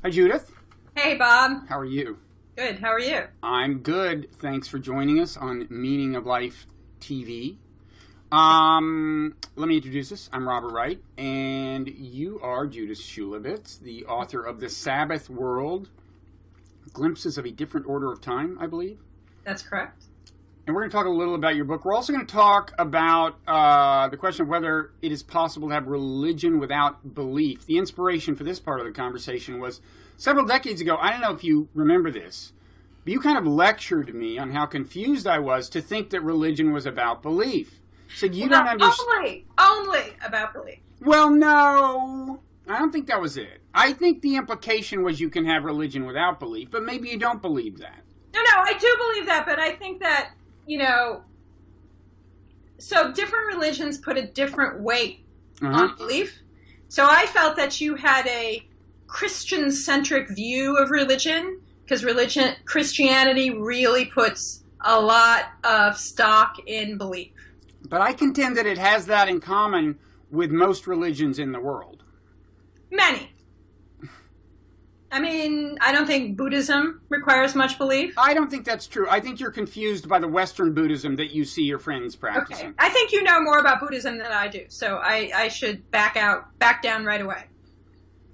Hi, Judith. Hey, Bob. How are you? Good. How are you? I'm good. Thanks for joining us on Meaning of Life TV. Let me introduce us. I'm Robert Wright, and you are Judith Shulevitz, the author of The Sabbath World, Glimpses of a Different Order of Time, I believe. That's correct. And we're going to talk a little about your book. We're also going to talk about the question of whether it is possible to have religion without belief. The inspiration for this part of the conversation was several decades ago. I don't know if you remember this, but you kind of lectured me on how confused I was to think that religion was about belief. So you don't understand. Only about belief. Well, no, I don't think that was it. I think the implication was you can have religion without belief, but maybe you don't believe that. No, I do believe that, but I think that, so different religions put a different weight on belief. So I felt that you had a Christian-centric view of religion, because Christianity really puts a lot of stock in belief. But I contend that it has that in common with most religions in the world. Many. I mean, I don't think Buddhism requires much belief. I don't think that's true. I think you're confused by the Western Buddhism that you see your friends practicing. Okay. I think you know more about Buddhism than I do, so I should back down right away.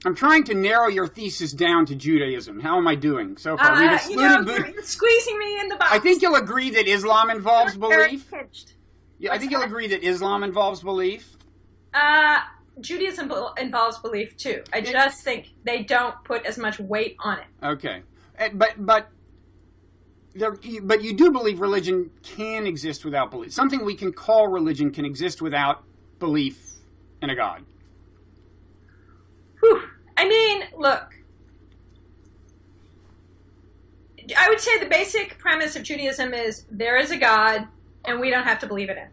I'm trying to narrow your thesis down to Judaism. How am I doing so far? We've excluded Buddhism. You're squeezing me in the box. I think you'll agree that Islam involves belief. Yeah, I think you'll that? agree that Islam involves belief. Judaism involves belief too. I just think they don't put as much weight on it. Okay, but you do believe religion can exist without belief. Something we can call religion can exist without belief in a God. Whew. I mean, look. I would say the basic premise of Judaism is there is a God, and we don't have to believe in it.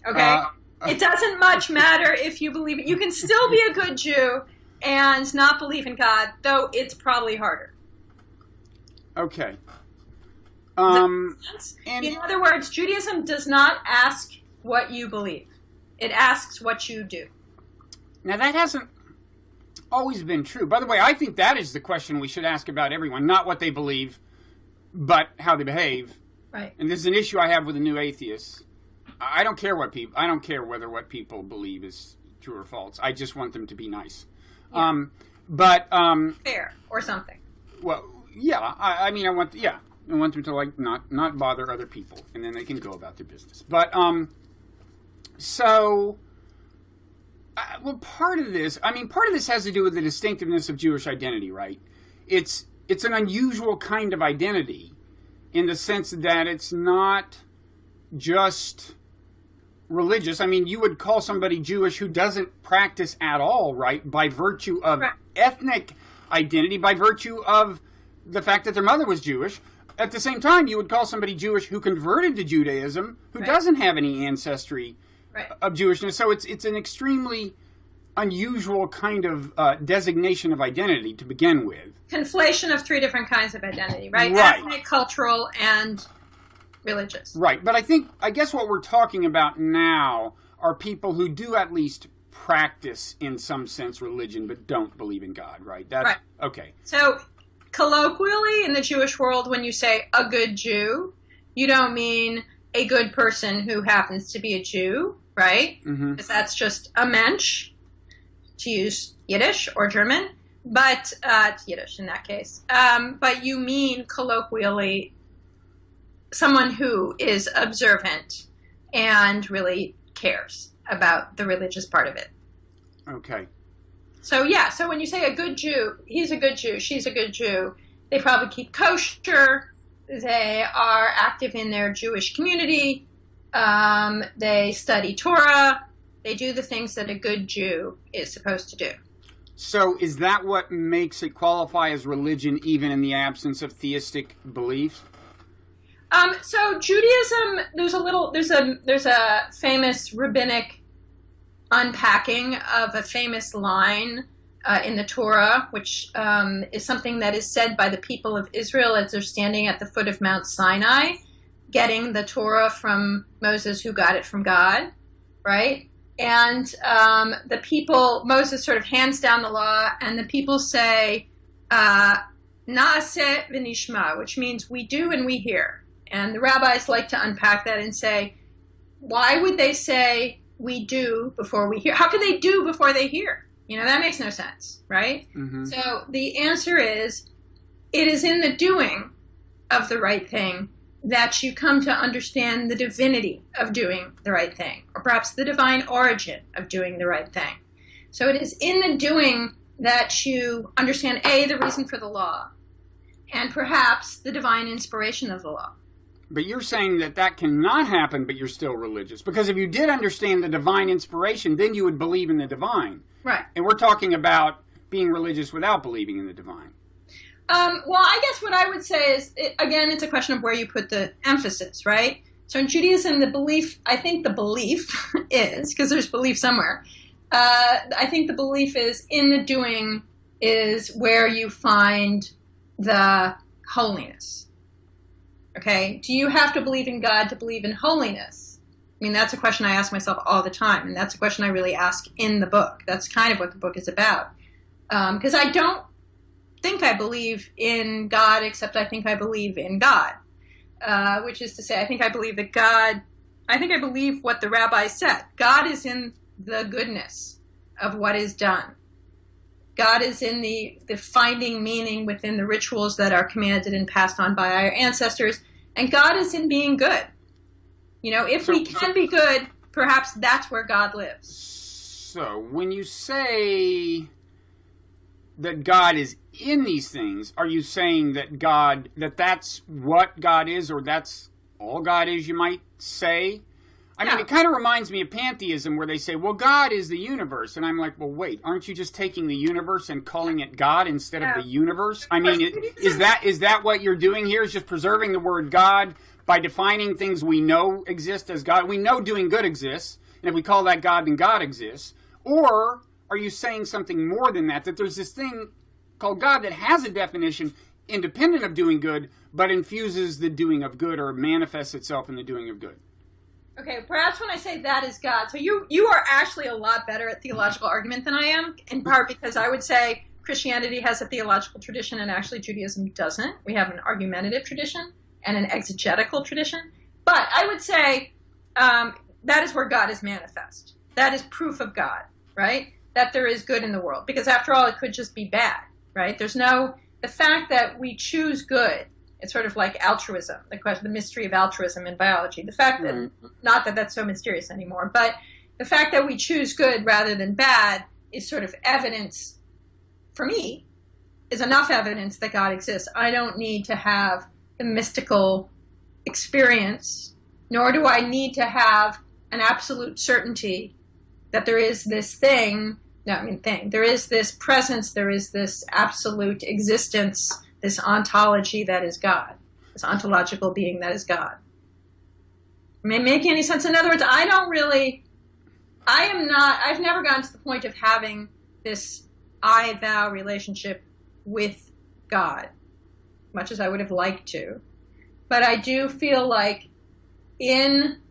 Okay? It doesn't much matter if you believe it. You can still be a good Jew and not believe in God, though it's probably harder. Okay. In other words, Judaism does not ask what you believe. It asks what you do. Now, that hasn't always been true. By the way, I think that is the question we should ask about everyone, not what they believe, but how they behave. Right. And this is an issue I have with the new atheists. I don't care what people believe is true or false. I just want them to be nice. Yeah. Fair or something. Well, yeah. I want them to not bother other people, and then they can go about their business. But part of this has to do with the distinctiveness of Jewish identity, right? It's an unusual kind of identity in the sense that it's not just religious. I mean, you would call somebody Jewish who doesn't practice at all, right? By virtue of ethnic identity, by virtue of the fact that their mother was Jewish. At the same time, you would call somebody Jewish who converted to Judaism, who doesn't have any ancestry of Jewishness. So it's an extremely unusual kind of designation of identity to begin with. Conflation of three different kinds of identity, right? Ethnic, cultural, and religious. Right, but I guess what we're talking about now are people who do at least practice in some sense religion but don't believe in God, right? Right. Okay. So colloquially in the Jewish world, when you say a good Jew, you don't mean a good person who happens to be a Jew, right? Because that's just a mensch, to use Yiddish or German, but it's Yiddish in that case. But you mean colloquially someone who is observant and really cares about the religious part of it. Okay. So when you say a good Jew, he's a good Jew, she's a good Jew, they probably keep kosher, they are active in their Jewish community, they study Torah, they do the things that a good Jew is supposed to do. So is that what makes it qualify as religion even in the absence of theistic belief? So Judaism, there's a famous rabbinic unpacking of a famous line in the Torah, which is something that is said by the people of Israel as they're standing at the foot of Mount Sinai, getting the Torah from Moses, who got it from God, right? And the people, Moses sort of hands down the law, and the people say, Na'aseh v'nishma, which means we do and we hear. And the rabbis like to unpack that and say, why would they say we do before we hear? How can they do before they hear? That makes no sense, right? Mm-hmm. So the answer is, it is in the doing of the right thing that you come to understand the divinity of doing the right thing, or perhaps the divine origin of doing the right thing. So it is in the doing that you understand, A, the reason for the law, and perhaps the divine inspiration of the law. But you're saying that cannot happen, but you're still religious. Because if you did understand the divine inspiration, then you would believe in the divine. Right. And we're talking about being religious without believing in the divine. Well, I guess what I would say is, again, it's a question of where you put the emphasis, right? So in Judaism, I think the belief is, because there's belief somewhere, I think the belief is in the doing is where you find the holiness. Okay? Do you have to believe in God to believe in holiness? I mean, that's a question I ask myself all the time, and that's a question I really ask in the book. That's kind of what the book is about. Because I don't think I believe in God, except I think I believe in God, which is to say, I think I believe what the rabbi said. God is in the goodness of what is done. God is in the finding meaning within the rituals that are commanded and passed on by our ancestors, and God is in being good. If we can be good, perhaps that's where God lives. So when you say that God is in these things, are you saying that that's what God is, or that's all God is, you might say? I mean, it kind of reminds me of pantheism, where they say, well, God is the universe. And I'm like, well, wait, aren't you just taking the universe and calling it God instead of the universe? I mean, is that what you're doing here, is just preserving the word God by defining things we know exist as God? We know doing good exists, and if we call that God, then God exists. Or are you saying something more than that there's this thing called God that has a definition independent of doing good, but infuses the doing of good, or manifests itself in the doing of good? Okay, perhaps when I say that is God, so you are actually a lot better at theological argument than I am, in part because I would say Christianity has a theological tradition and actually Judaism doesn't. We have an argumentative tradition and an exegetical tradition. But I would say that is where God is manifest. That is proof of God, right? That there is good in the world. Because after all, it could just be bad, right? The fact that we choose good, it's sort of like altruism, the mystery of altruism in biology. The fact that, not that that's so mysterious anymore, but the fact that we choose good rather than bad is sort of evidence, for me, is enough evidence that God exists. I don't need to have the mystical experience, nor do I need to have an absolute certainty that there is this there is this presence, there is this absolute existence, this ontology that is God, this ontological being that is God. May make any sense? In other words, I've never gotten to the point of having this I-thou relationship with God, much as I would have liked to. But I do feel like in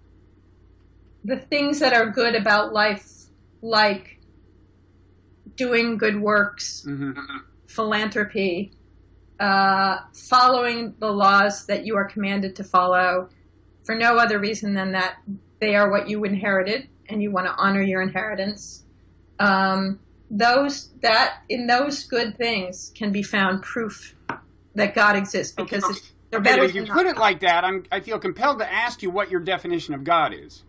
the things that are good about life, like doing good works, philanthropy, following the laws that you are commanded to follow for no other reason than that they are what you inherited and you want to honor your inheritance. In those good things can be found proof that God exists, because they're better. If you put it like that, I feel compelled to ask you what your definition of God is.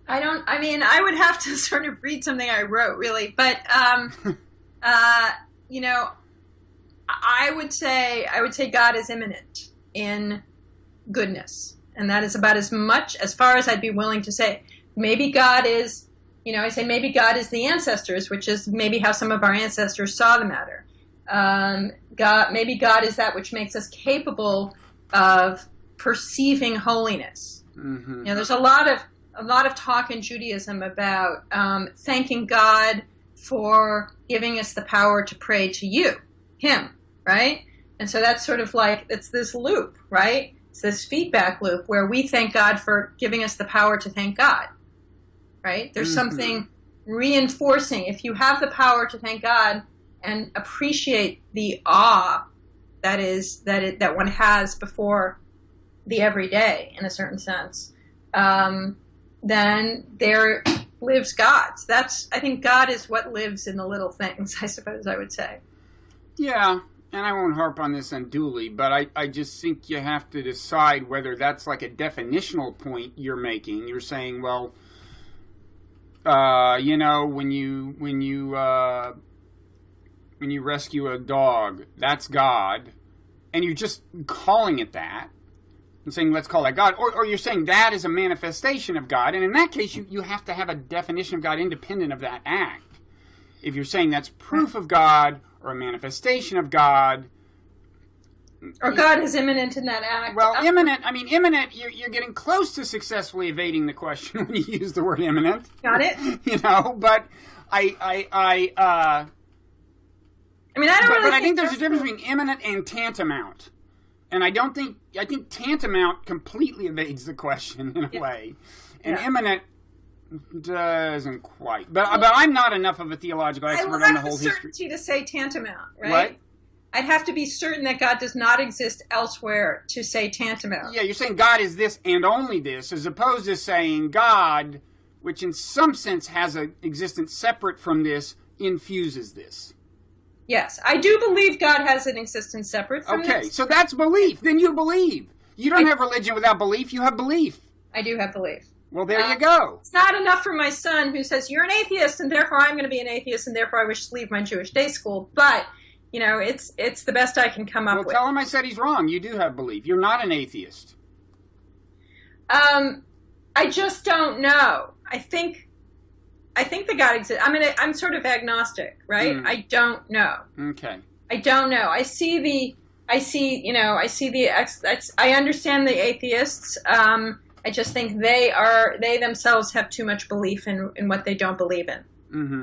I would have to sort of read something I wrote, really, but I would say God is immanent in goodness, and that is about as far as I'd be willing to say. Maybe God is, maybe God is the ancestors, which is maybe how some of our ancestors saw the matter. Maybe God is that which makes us capable of perceiving holiness. Mm-hmm. There's a lot of talk in Judaism about thanking God for giving us the power to pray to Him, right? And so that's sort of like, it's this loop, right? It's this feedback loop where we thank God for giving us the power to thank God. right? There's something reinforcing. If you have the power to thank God and appreciate the awe that one has before the everyday, in a certain sense, then there lives God. So I think God is what lives in the little things, I suppose I would say. Yeah, and I won't harp on this unduly, but I just think you have to decide whether that's like a definitional point you're making. You're saying, well, when you rescue a dog, that's God, and you're just calling it that, and saying, let's call that God, or you're saying that is a manifestation of God, and in that case, you have to have a definition of God independent of that act. If you're saying that's proof of God, or a manifestation of God, or God is immanent in that act. Well, immanent, you're getting close to successfully evading the question when you use the word immanent. Got it? But I think there's a difference between immanent and tantamount. And I think tantamount completely evades the question in a way. And immanent doesn't quite. But I'm not enough of a theological expert on the whole history. I would have the certainty to say tantamount, right? What? I'd have to be certain that God does not exist elsewhere to say tantamount. Yeah, you're saying God is this and only this, as opposed to saying God, which in some sense has an existence separate from this, infuses this. Yes, I do believe God has an existence separate from this. Okay, so that's belief. Then you believe. You don't have religion without belief. You have belief. I do have belief. Well, there you go. It's not enough for my son who says, you're an atheist, and therefore I'm going to be an atheist, and therefore I wish to leave my Jewish day school. But, it's the best I can come up with. Well, tell him I said he's wrong. You do have belief. You're not an atheist. I just don't know. I think that God exists. I'm sort of agnostic, right? I don't know. Okay. I don't know. I understand the atheists. I just think they themselves have too much belief in what they don't believe in. Mm-hmm.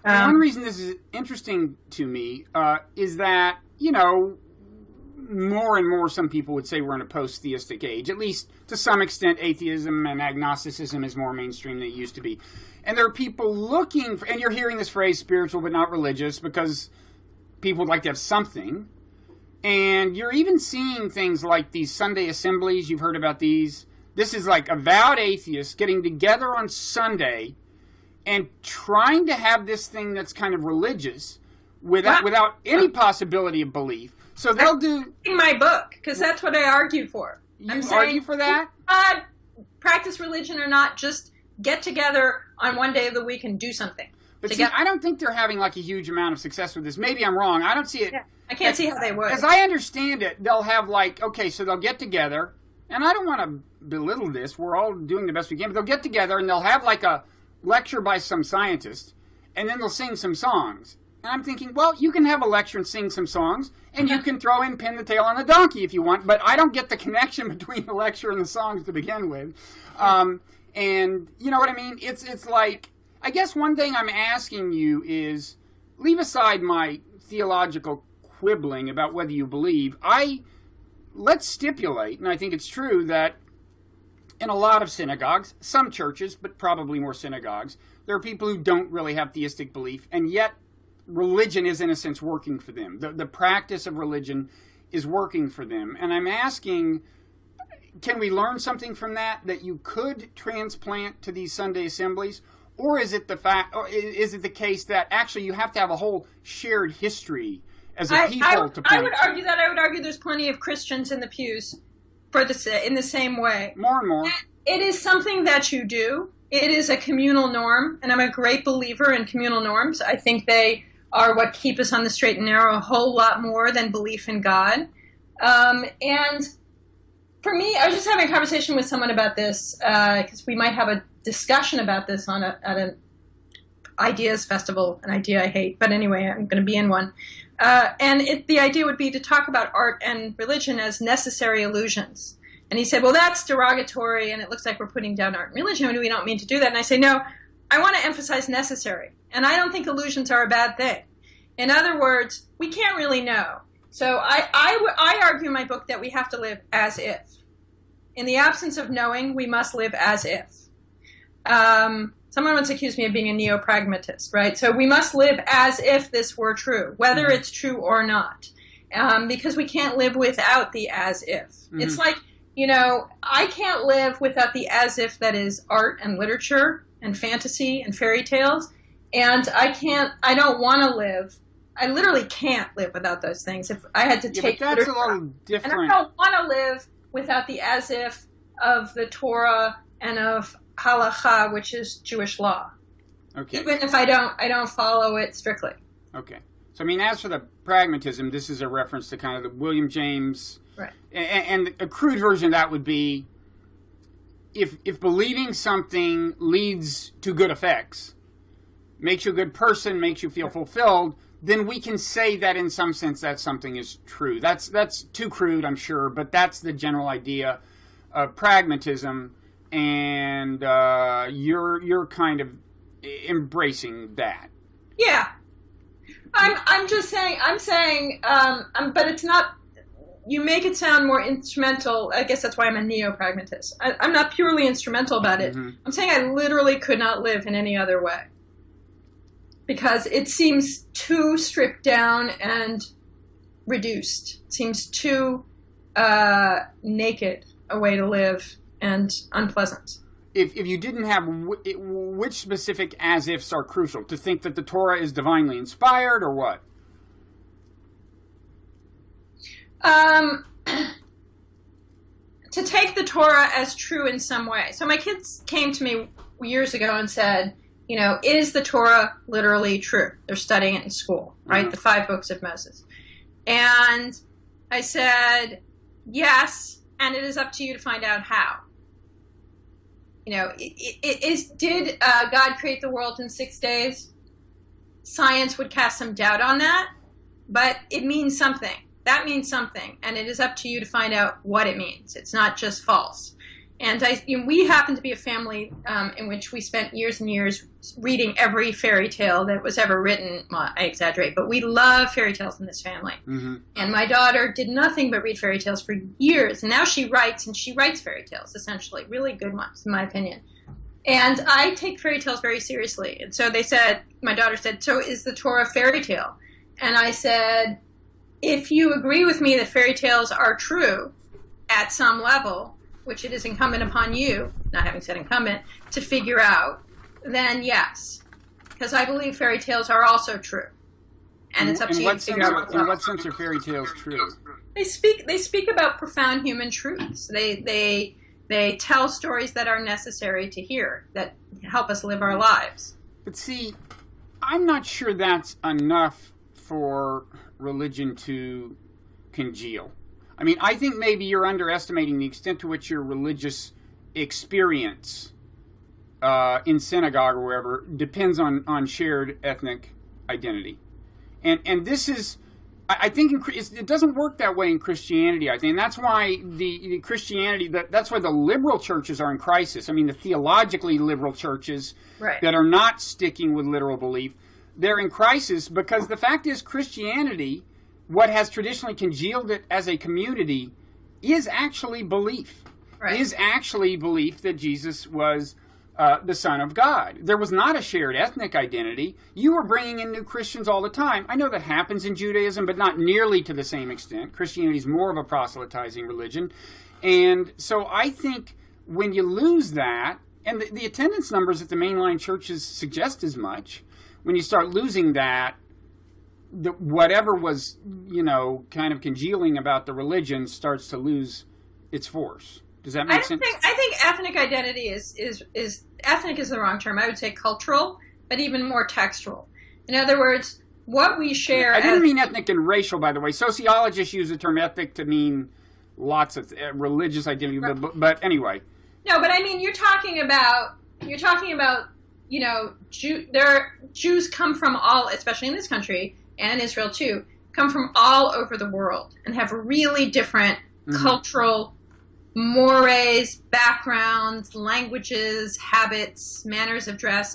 One reason this is interesting to me is that, more and more some people would say we're in a post-theistic age. At least to some extent, atheism and agnosticism is more mainstream than it used to be. And there are people looking for, and you're hearing this phrase, spiritual but not religious, because people would like to have something. And you're even seeing things like these Sunday assemblies. You've heard about these. This is like avowed atheists getting together on Sunday and trying to have this thing that's kind of religious without any possibility of belief. So they'll do... In my book, because that's what I argue for. You argue for that? Practice religion or not, just get together on one day of the week and do something. But see, I don't think they're having like a huge amount of success with this. Maybe I'm wrong. I don't see it. Yeah, I can't see how they would. As I understand it, they'll have so they'll get together, and I don't want to belittle this. We're all doing the best we can, but they'll get together and they'll have like a lecture by some scientist, and then they'll sing some songs. And I'm thinking, well, you can have a lecture and sing some songs, and you can throw in Pin the Tail on the Donkey if you want, but I don't get the connection between the lecture and the songs to begin with. And you know what I mean? It's like, I guess one thing I'm asking you is, leave aside my theological quibbling about whether you believe. Let's stipulate, and I think it's true, that in a lot of synagogues, some churches, but probably more synagogues, there are people who don't really have theistic belief, and yet religion is, in a sense, working for them. The practice of religion is working for them. And I'm asking, can we learn something from that you could transplant to these Sunday assemblies? Or is it the case that actually you have to have a whole shared history as a people to point I would argue that. I would argue there's plenty of Christians in the pews in the same way. More and more. It is something that you do. It is a communal norm, and I'm a great believer in communal norms. I think they are what keep us on the straight and narrow a whole lot more than belief in God. And for me, I was just having a conversation with someone about this, because we might have a discussion about this at an ideas festival, an idea I hate, but anyway, I'm going to be in one. And the idea would be to talk about art and religion as necessary illusions. And he said, well, that's derogatory, and it looks like we're putting down art and religion, and we don't mean to do that. And I say, no, I want to emphasize necessary. And I don't think illusions are a bad thing. In other words, we can't really know. So I argue in my book that we have to live as if. In the absence of knowing, we must live as if. someone once accused me of being a neo-pragmatist, right? So we must live as if this were true, whether it's true or not, because we can't live without the as if. It's like, I can't live without the as if that is art and literature and fantasy and fairy tales, and I literally can't live without those things. If I had to take but that's a little different. And I don't want to live without the as if of the Torah and of halacha, which is Jewish law. Okay. Even if I don't follow it strictly. Okay. So, as for the pragmatism, this is a reference to kind of the William James. Right. And a crude version of that would be, if believing something leads to good effects, makes you a good person, makes you feel fulfilled, then we can say that in some sense that something is true. That's too crude, I'm sure, but that's the general idea of pragmatism, and you're kind of embracing that. Yeah. I'm saying, but it's not, you make it sound more instrumental. I guess that's why I'm a neo-pragmatist. I'm not purely instrumental about it. I'm saying I literally could not live in any other way. Because it seems too stripped down and reduced. It seems too naked a way to live and unpleasant. If you didn't have, which specific as-ifs are crucial? To think that the Torah is divinely inspired, or what? To take the Torah as true in some way. So my kids came to me years ago and said, is the Torah literally true? They're studying it in school, right? The 5 books of Moses. And I said, yes, and it is up to you to find out how. Did God create the world in 6 days? Science would cast some doubt on that, but it means something. That means something, and it is up to you to find out what it means. It's not just false. And we happen to be a family in which we spent years and years reading every fairy tale that was ever written. Well, I exaggerate, but we love fairy tales in this family. And my daughter did nothing but read fairy tales for years, and now she writes fairy tales, essentially. Really good ones, in my opinion. And I take fairy tales very seriously. And so my daughter said, so is the Torah a fairy tale? And I said, if you agree with me that fairy tales are true at some level, which it is incumbent upon you, not having said incumbent, to figure out, then yes. Because I believe fairy tales are also true. And it's up to you to figure out. In what sense are fairy tales true? They speak about profound human truths. They tell stories that are necessary to hear, that help us live our lives. But see, I'm not sure that's enough for religion to congeal. I think maybe you're underestimating the extent to which your religious experience in synagogue or wherever depends on shared ethnic identity. And this is, I think it doesn't work that way in Christianity, I think. And that's why the Christianity, that's why the liberal churches are in crisis. The theologically liberal churches that are not sticking with literal belief, they're in crisis because the fact is Christianity, what has traditionally congealed it as a community, is actually belief. Is actually belief that Jesus was the Son of God. There was not a shared ethnic identity. You were bringing in new Christians all the time. I know that happens in Judaism, but not nearly to the same extent. Christianity is more of a proselytizing religion. And so I think when you lose that, and the attendance numbers at the mainline churches suggest as much, when you start losing that, whatever was, kind of congealing about the religion starts to lose its force. Does that make sense? I think ethnic identity is ethnic is the wrong term. I would say cultural, but even more textual. In other words, what we share. I didn't mean ethnic and racial, by the way. Sociologists use the term ethnic to mean lots of religious identity, but anyway. No, but you're talking about Jews come from all, especially in this country and in Israel too, come from all over the world and have really different cultural mores, backgrounds, languages, habits, manners of dress.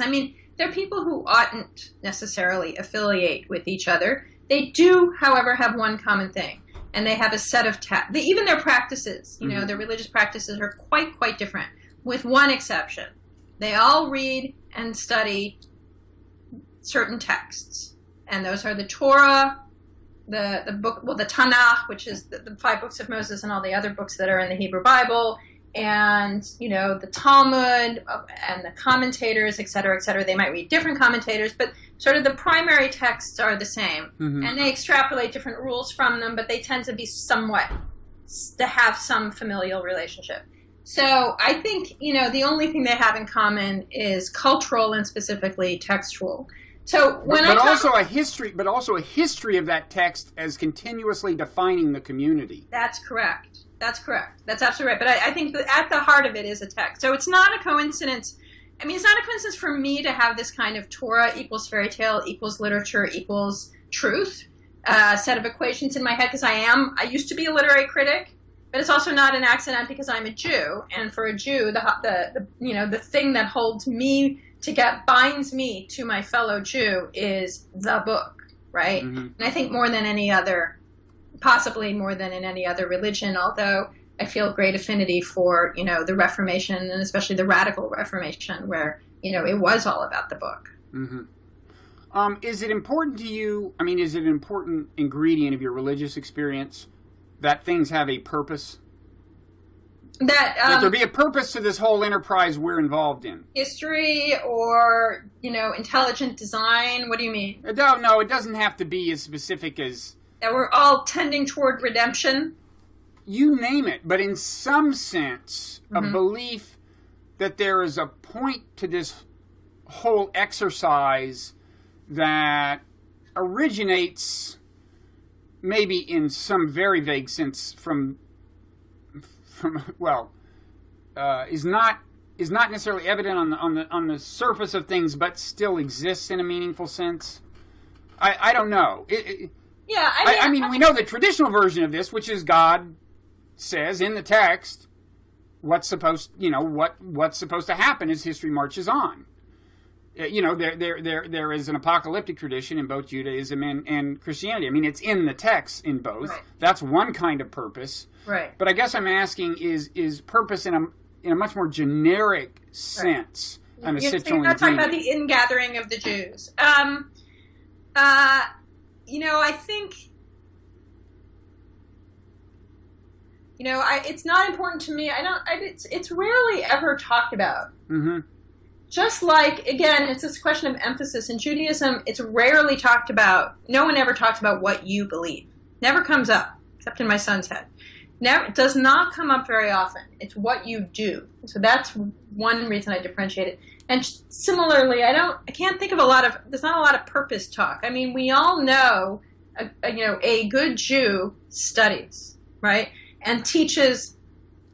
They're people who oughtn't necessarily affiliate with each other. They do, however, have one common thing, and they have a set of even their practices, their religious practices are quite different, with one exception. They all read and study certain texts. And those are the Torah, the book, well, the Tanakh, which is the 5 books of Moses and all the other books that are in the Hebrew Bible, and, the Talmud and the commentators, et cetera, et cetera. They might read different commentators, but sort of the primary texts are the same. Mm-hmm. And they extrapolate different rules from them, but they tend to be to have some familial relationship. So I think, the only thing they have in common is cultural and specifically textual. So also a history of that text as continuously defining the community. That's correct. That's absolutely right. But I think that at the heart of it is a text. So it's not a coincidence. I mean, it's not a coincidence for me to have this kind of Torah equals fairy tale equals literature equals truth set of equations in my head, because I used to be a literary critic, but it's also not an accident because I'm a Jew. And for a Jew, the thing that binds me to my fellow Jew is the book, right? Mm-hmm. And I think possibly more than in any other religion, although I feel great affinity for, the Reformation, and especially the Radical Reformation, where, it was all about the book. Mm-hmm. Is it important to you, is it an important ingredient of your religious experience that things have a purpose? That there be a purpose to this whole enterprise we're involved in? History or, intelligent design? What do you mean? No, it doesn't have to be as specific as... That we're all tending toward redemption? You name it, but in some sense, mm-hmm. a belief that there is a point to this whole exercise that originates, maybe in some very vague sense, is not necessarily evident on the surface of things, but still exists in a meaningful sense. I don't know. We know the traditional version of this, which is God says in the text what's supposed to happen as history marches on. There is an apocalyptic tradition in both Judaism and Christianity. It's in the text in both. Right. That's one kind of purpose. Right. But I guess I'm asking is purpose in a much more generic sense an essential ingredient? You're not talking about the ingathering of the Jews. I think, it's not important to me. It's rarely ever talked about. Mm-hmm. Just like, again, it's this question of emphasis. In Judaism, it's rarely talked about. No one ever talks about what you believe. Never comes up, except in my son's head. It does not come up very often. It's what you do. So that's one reason I differentiate it. And similarly, I can't think of there's not a lot of purpose talk. We all know, a good Jew studies, right? And teaches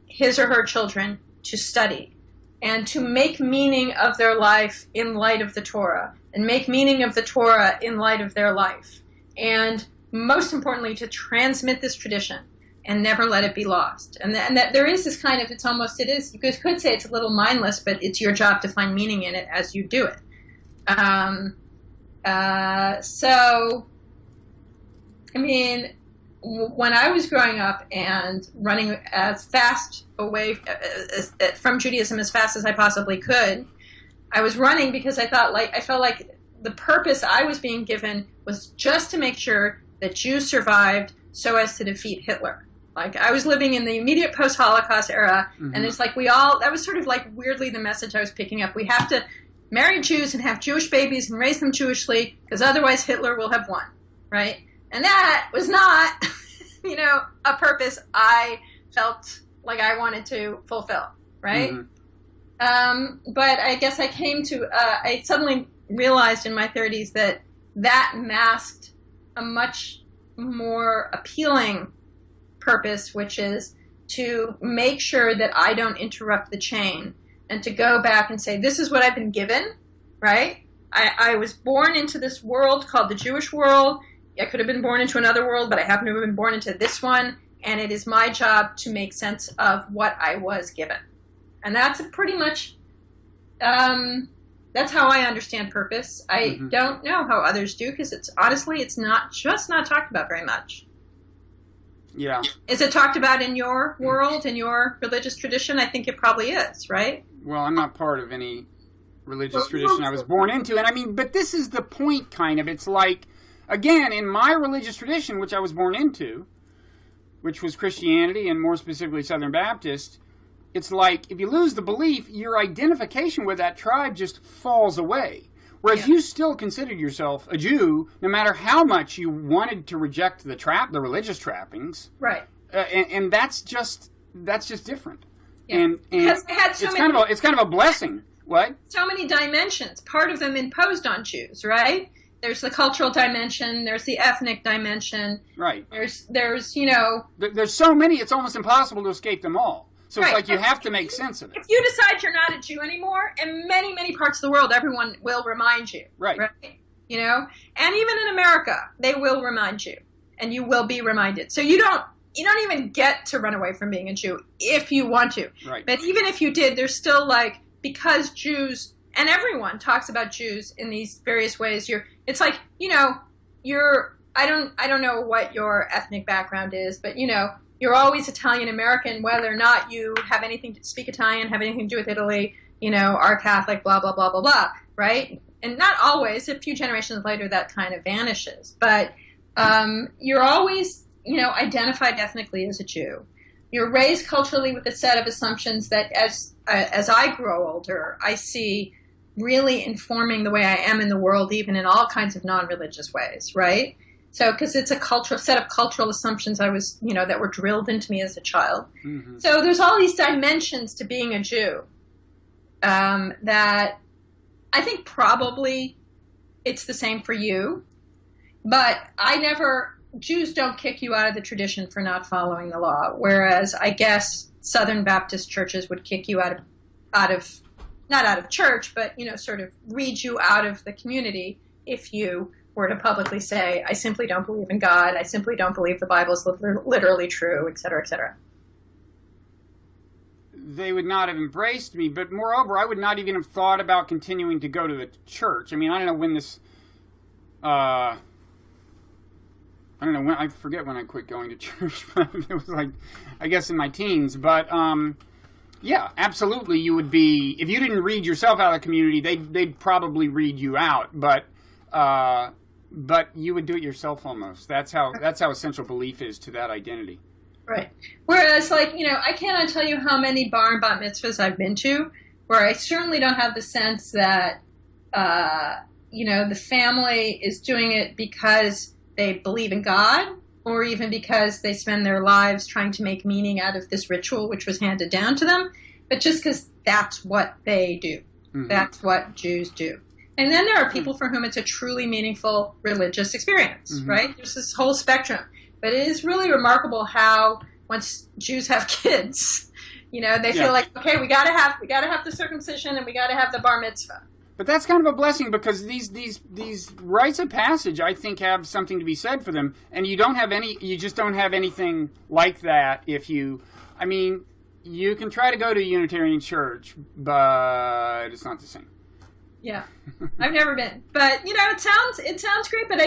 his or her children to study and to make meaning of their life in light of the Torah, and make meaning of the Torah in light of their life. And most importantly, to transmit this tradition and never let it be lost. And that there is this kind of, you could say it's a little mindless, but it's your job to find meaning in it as you do it. When I was growing up and running as fast away from Judaism as fast as I possibly could, I was running because I felt like the purpose I was being given was just to make sure that Jews survived so as to defeat Hitler. Like, I was living in the immediate post-Holocaust era, mm-hmm. and it's like that was sort of like weirdly the message I was picking up. We have to marry Jews and have Jewish babies and raise them Jewishly, because otherwise Hitler will have won, right? And that was not, a purpose I felt like I wanted to fulfill, right? Mm-hmm. But I guess I suddenly realized in my 30s that masked a much more appealing purpose, which is to make sure that I don't interrupt the chain, and to go back and say, this is what I've been given, right? I was born into this world called the Jewish world. I could have been born into another world, but I happen to have been born into this one, and it is my job to make sense of what I was given. And that's pretty much, that's how I understand purpose. I mm-hmm. don't know how others do, because it's not talked about very much. Yeah. Is it talked about in your world, in your religious tradition? I think it probably is, right? Well, I'm not part of any religious tradition I was born into. And I mean, but this is the point, kind of. It's like, again, in my religious tradition, which I was born into, which was Christianity and more specifically Southern Baptist, it's like if you lose the belief, your identification with that tribe just falls away. Whereas you still considered yourself a Jew, no matter how much you wanted to reject the religious trappings. Right. And that's just different. Yeah. And it's kind of a blessing. What? So many dimensions. Part of them imposed on Jews, right? There's the cultural dimension. There's the ethnic dimension. Right. There's There's so many. It's almost impossible to escape them all. So it's right. like you have to make sense of it. If you decide you're not a Jew anymore, in many, many parts of the world, everyone will remind you. Right. You know? And even in America, they will remind you. And you will be reminded. So you don't even get to run away from being a Jew if you want to. Right. But even if you did, there's still like, because Jews, and everyone talks about Jews in these various ways, it's like, I don't know what your ethnic background is, but you're always Italian American, whether or not you have anything to speak Italian, have anything to do with Italy, are Catholic, blah, blah, blah, blah, blah, right? And not always. A few generations later, that kind of vanishes. But you're always, identified ethnically as a Jew. You're raised culturally with a set of assumptions that as I grow older, I see really informing the way I am in the world, even in all kinds of non-religious ways, right? So, because it's a set of cultural assumptions that were drilled into me as a child. Mm-hmm. So there's all these dimensions to being a Jew that I think probably it's the same for you. But Jews don't kick you out of the tradition for not following the law, whereas I guess Southern Baptist churches would kick you out of not out of church, but, sort of read you out of the community if you were to publicly say, I simply don't believe in God, I simply don't believe the Bible is literally true, et cetera, et cetera. They would not have embraced me, but moreover, I would not even have thought about continuing to go to the church. I mean, I don't know when this, I forget when I quit going to church, but it was like, I guess in my teens, but, yeah, absolutely. You would be, if you didn't read yourself out of the community, they'd probably read you out, but you would do it yourself almost. That's how essential belief is to that identity. Right. Whereas, I cannot tell you how many bar and bat mitzvahs I've been to, where I certainly don't have the sense that, the family is doing it because they believe in God, or even because they spend their lives trying to make meaning out of this ritual which was handed down to them, but just because that's what they do. Mm-hmm. That's what Jews do. And then there are people for whom it's a truly meaningful religious experience, mm-hmm. right? There's this whole spectrum. But it is really remarkable how once Jews have kids, they feel like, okay, we gotta have the circumcision and we gotta have the bar mitzvah. But that's kind of a blessing because these rites of passage, I think, have something to be said for them. And you just don't have anything like that you can try to go to a Unitarian church, but it's not the same. Yeah. I've never been. But, it sounds great, but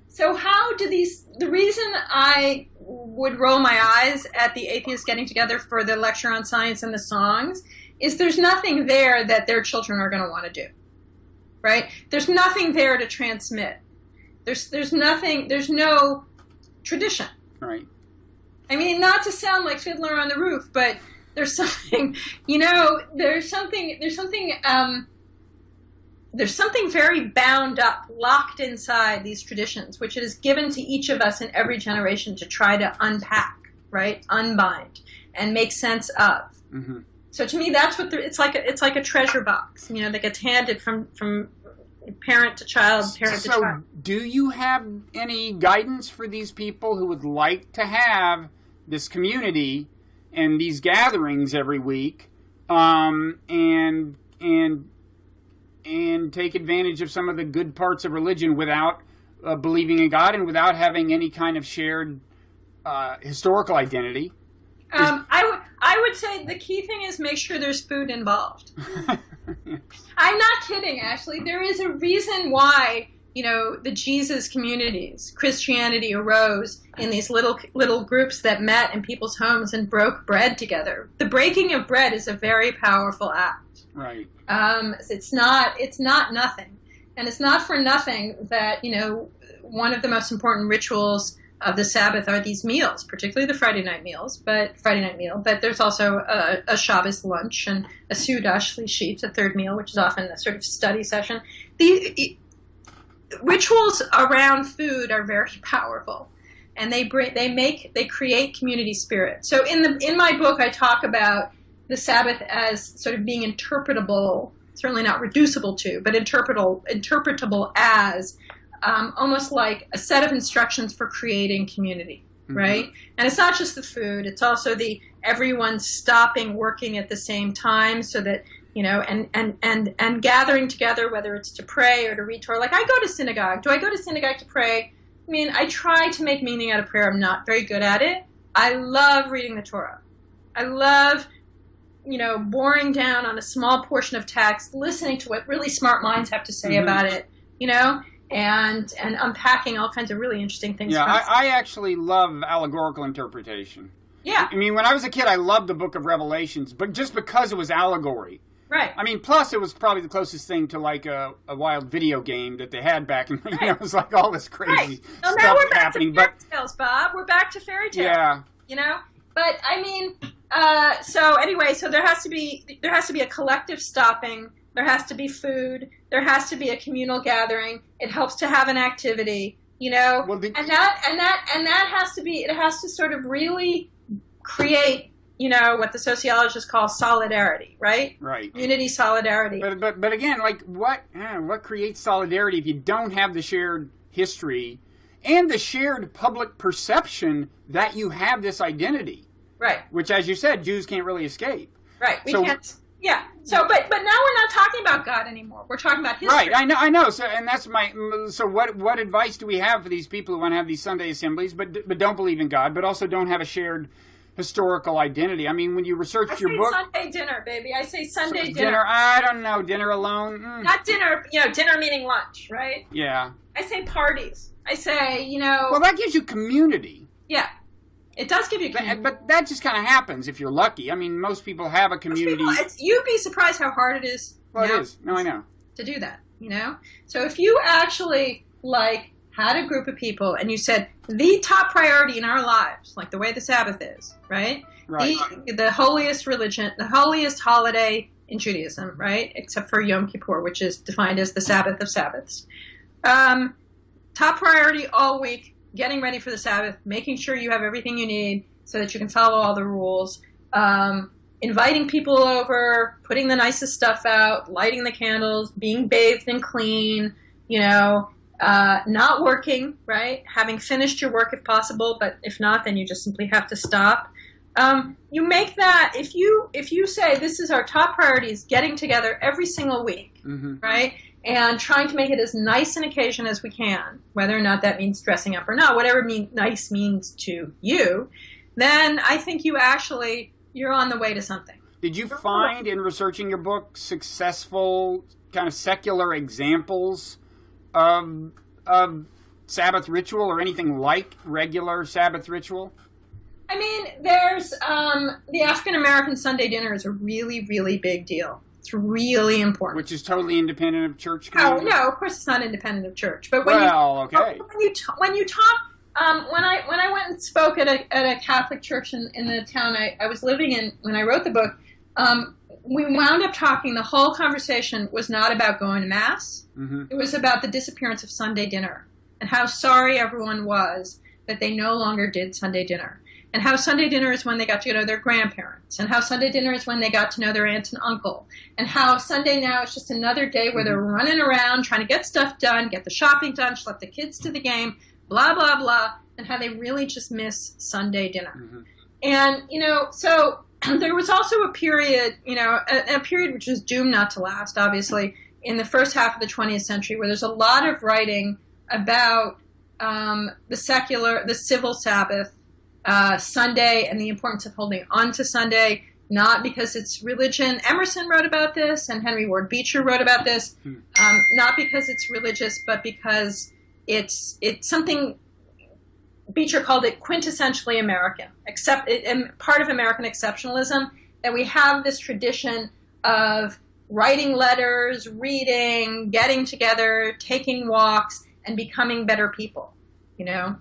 so how do the reason I would roll my eyes at the atheists getting together for the lecture on science and the songs is there's nothing there that their children are going to want to do, right? There's nothing there to transmit. There's no tradition. Right. Not to sound like Fiddler on the Roof, but there's something, there's something very bound up, locked inside these traditions, which it is given to each of us in every generation to try to unpack, right? Unbind and make sense of. Mm-hmm. So to me, that's what it's like a treasure box, that gets handed from parent to child, to child. So do you have any guidance for these people who would like to have this community and these gatherings every week, and take advantage of some of the good parts of religion without believing in God and without having any kind of shared historical identity? I would say the key thing is make sure there's food involved. I'm not kidding, Ashley. There is a reason why the Jesus communities. Christianity arose in these little groups that met in people's homes and broke bread together. The breaking of bread is a very powerful act. Right. It's not nothing. And it's not for nothing that, one of the most important rituals of the Sabbath are these meals, particularly the Friday night meal. But there's also a Shabbos lunch and a Suda Shlishit, a third meal, which is often a sort of study session. The rituals around food are very powerful, and they create community spirit. So in my book, I talk about the Sabbath as sort of being interpretable, certainly not reducible to, but interpretable as almost like a set of instructions for creating community, right? And it's not just the food; it's also the everyone stopping working at the same time, so that and gathering together, whether it's to pray or to read Torah. Like, I go to synagogue. Do I go to synagogue to pray? I mean, I try to make meaning out of prayer. I'm not very good at it. I love reading the Torah. I love boring down on a small portion of text, listening to what really smart minds have to say about it, and unpacking all kinds of really interesting things. Yeah, I actually love allegorical interpretation. Yeah. I mean, when I was a kid, I loved the book of Revelations, but just because it was allegory. Right. I mean, plus it was probably the closest thing to like a wild video game that they had back in, it was like all this crazy stuff now we're back happening. To fairy tales, Bob. We're back to fairy tales. Yeah. But I mean, so anyway, so there has to be a collective stopping. There has to be food. There has to be a communal gathering. It helps to have an activity, well, and that has to be. It has to sort of really create, what the sociologists call solidarity, right? Right. Unity, solidarity. But again, like what creates solidarity if you don't have the shared history and the shared public perception that you have this identity? Right. Which, as you said, Jews can't really escape. Right. We can't. Yeah. So, but now we're not talking about God anymore. We're talking about history. Right. I know. So, and that's So, what advice do we have for these people who want to have these Sunday assemblies, but don't believe in God, but also don't have a shared historical identity? I mean, when you research your book, Sunday dinner, baby. I say Sunday dinner. I don't know. Dinner alone. Not dinner. Dinner meaning lunch, right? Yeah. I say parties. I say, Well, that gives you community. Yeah. It does give you community. But that just kind of happens if you're lucky. I mean, most people have a community. You'd be surprised how hard it is. Well, it is. No, I know. To do that, So if you actually, had a group of people and you said, the top priority in our lives, like the way the Sabbath is, right? Right. The holiest religion, the holiest holiday in Judaism, right? Except for Yom Kippur, which is defined as the Sabbath of Sabbaths. Top priority all week, getting ready for the Sabbath, making sure you have everything you need so that you can follow all the rules, inviting people over, putting the nicest stuff out, lighting the candles, being bathed and clean, not working, right? Having finished your work if possible, but if not, then you just simply have to stop. You make that, if you say this is our top priority, is getting together every single week, right? And trying to make it as nice an occasion as we can, whether or not that means dressing up or not, whatever nice means to you, then I think you're on the way to something. Did you find in researching your book successful kind of secular examples of Sabbath ritual or anything like regular Sabbath ritual? I mean, there's the African American Sunday dinner is a really, really big deal. It's really important. Which is totally independent of church community? No, of course it's not independent of church. But when you talk, when I went and spoke at a Catholic church in the town I was living in when I wrote the book, we wound up talking. The whole conversation was not about going to Mass. It was about the disappearance of Sunday dinner and how sorry everyone was that they no longer did Sunday dinner. And how Sunday dinner is when they got to know their grandparents. And how Sunday dinner is when they got to know their aunt and uncle. And how Sunday now is just another day where they're running around trying to get stuff done, get the shopping done, schlep the kids to the game, blah, blah, blah. And how they really just miss Sunday dinner. And, so there was also a period, a period which is doomed not to last, obviously, in the first half of the 20th century, where there's a lot of writing about the civil Sabbath, Sunday, and the importance of holding on to Sunday, not because it's religion. Emerson wrote about this, and Henry Ward Beecher wrote about this. Not because it's religious, but because it's something. Beecher called it quintessentially American, part of American exceptionalism, that we have this tradition of writing letters, reading, getting together, taking walks, and becoming better people, you know?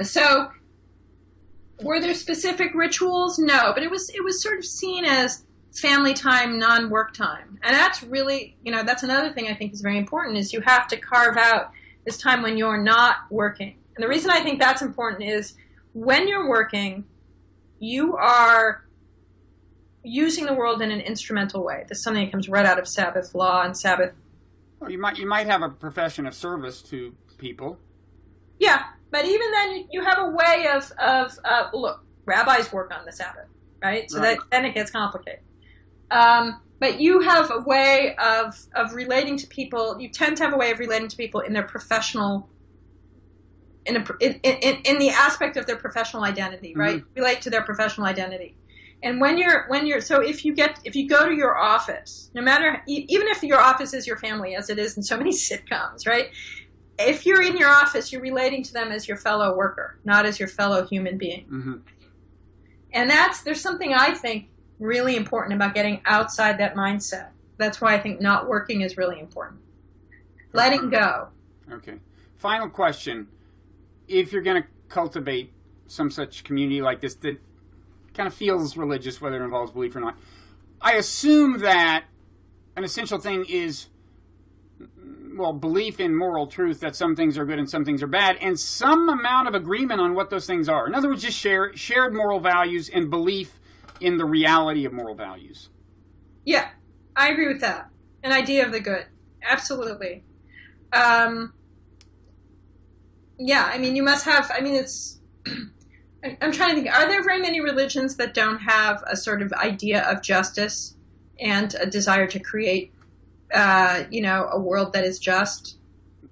So were there specific rituals? No, but it was sort of seen as family time, non-work time. And that's really, you know, that's another thing I think is very important, is you have to carve out this time when you're not working. And the reason I think that's important is when you're working, you are using the world in an instrumental way. This is something that comes right out of Sabbath law and Sabbath. Well, you might have a profession of service to people. Yeah, but even then, you have a way of look, rabbis work on the Sabbath, right? So then it gets complicated. But you have a way of relating to people. You tend to have a way of relating to people in their professional, in the aspect of their professional identity, right? Mm-hmm. Relate to their professional identity. And when you're so if you go to your office, no matter, even if your office is your family, as it is in so many sitcoms, right? If you're in your office, you're relating to them as your fellow worker, not as your fellow human being. Mm-hmm. And there's something I think really important about getting outside that mindset. That's why I think not working is really important. Letting go. Okay. Final question. If you're going to cultivate some such community like this that kind of feels religious, whether it involves belief or not, I assume that an essential thing is, well, belief in moral truth, that some things are good and some things are bad, and some amount of agreement on what those things are. In other words, just shared moral values and belief in the reality of moral values. Yeah, I agree with that. An idea of the good. Absolutely. Yeah, I mean, you must have, I mean, it's, I'm trying to think, are there very many religions that don't have a sort of idea of justice and a desire to create, a world that is just?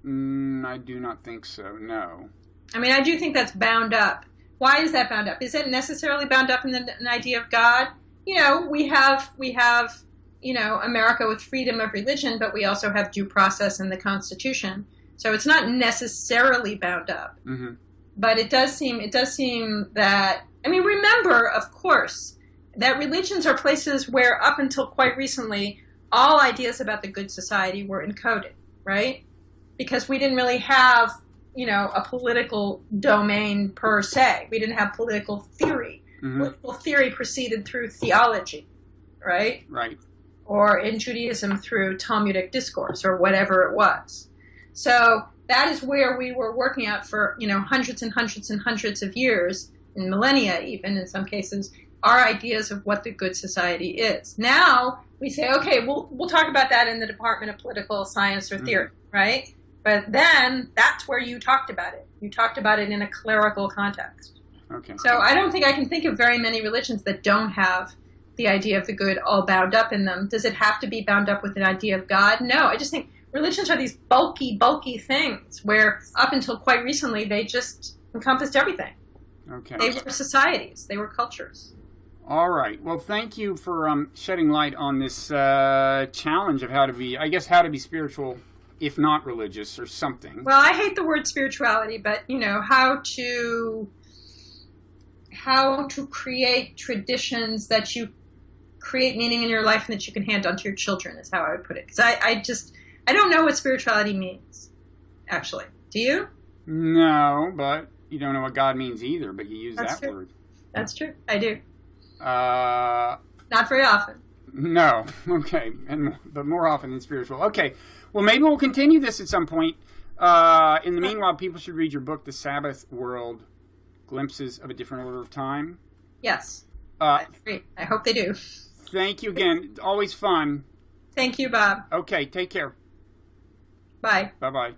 I do not think so, no. I mean, I do think that's bound up. Why is that bound up? Is it necessarily bound up in an idea of God? You know, we have, America with freedom of religion, but we also have due process in the Constitution. So it's not necessarily bound up. Mm-hmm. But it does seem that, I mean, remember, of course, that religions are places where up until quite recently, all ideas about the good society were encoded, right? Because we didn't really have, a political domain per se. We didn't have political theory. Mm-hmm. Political theory proceeded through theology, right? Right. Or in Judaism through Talmudic discourse or whatever it was. So that is where we were working at for, hundreds and hundreds and hundreds of years, in millennia even in some cases, our ideas of what the good society is. Now we say, okay, we'll talk about that in the Department of Political Science or Theory, right? But then that's where you talked about it. You talked about it in a clerical context. Okay. So I don't think I can think of very many religions that don't have the idea of the good all bound up in them. Does it have to be bound up with an idea of God? No, I just think religions are these bulky things where up until quite recently they just encompassed everything. Okay. They were societies. They were cultures. All right. Well, thank you for shedding light on this challenge of how to be spiritual, if not religious, or something. Well, I hate the word spirituality, but how to create traditions that you create meaning in your life and that you can hand on to your children is how I would put it. Because I don't know what spirituality means, actually. Do you? No, but you don't know what God means either, but you use that word. That's true. I do. Not very often. No. Okay. But more often than spiritual. Okay. Well, maybe we'll continue this at some point. In the meanwhile, people should read your book, The Sabbath World, Glimpses of a Different Order of Time. Yes. Great. I hope they do. Thank you again. Always fun. Thank you, Bob. Okay. Take care. Bye. Bye-bye.